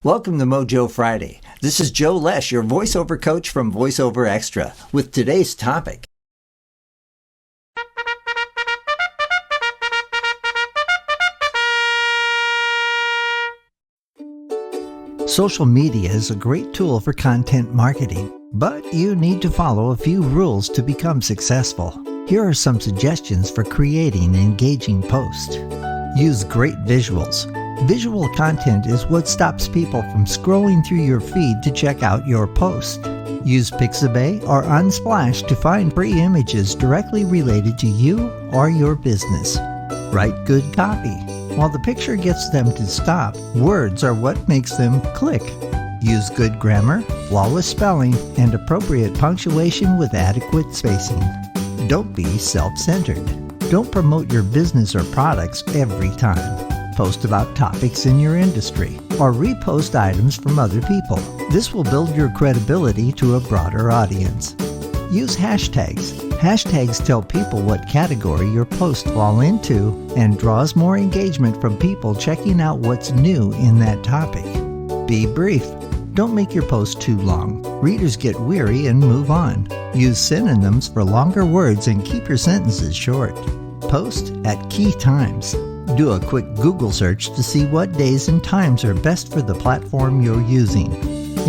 Welcome to Mojo Friday. This is Joe Lesh, your voiceover coach from VoiceOver Extra, with today's topic. Social media is a great tool for content marketing, but you need to follow a few rules to become successful. Here are some suggestions for creating an engaging post. Use great visuals. Visual content is what stops people from scrolling through your feed to check out your post. Use Pixabay or Unsplash to find free images directly related to you or your business. Write good copy. While the picture gets them to stop, words are what makes them click. Use good grammar, flawless spelling, and appropriate punctuation with adequate spacing. Don't be self-centered. Don't promote your business or products every time. Post about topics in your industry, or repost items from other people. This will build your credibility to a broader audience. Use hashtags. Hashtags tell people what category your posts fall into and draws more engagement from people checking out what's new in that topic. Be brief. Don't make your post too long. Readers get weary and move on. Use synonyms for longer words and keep your sentences short. Post at key times. Do a quick Google search to see what days and times are best for the platform you're using.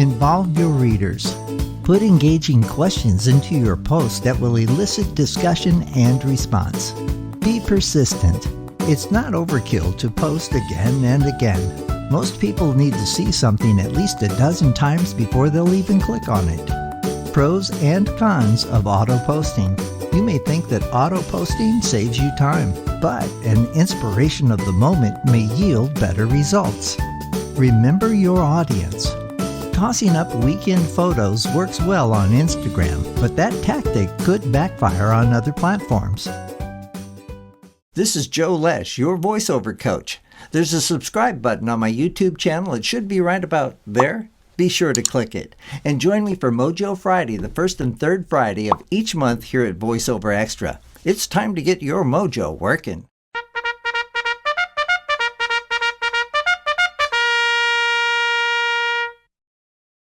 Involve your readers. Put engaging questions into your post that will elicit discussion and response. Be persistent. It's not overkill to post again and again. Most people need to see something at least a dozen times before they'll even click on it. Pros and cons of auto-posting. You may think that auto-posting saves you time, but an inspiration of the moment may yield better results. Remember your audience. Tossing up weekend photos works well on Instagram, but that tactic could backfire on other platforms. This is Joe Lesh, your voiceover coach. There's a subscribe button on my YouTube channel. It should be right about there. Be sure to click it. And join me for Mojo Friday, the first and third Friday of each month here at VoiceOver Extra. It's time to get your mojo working.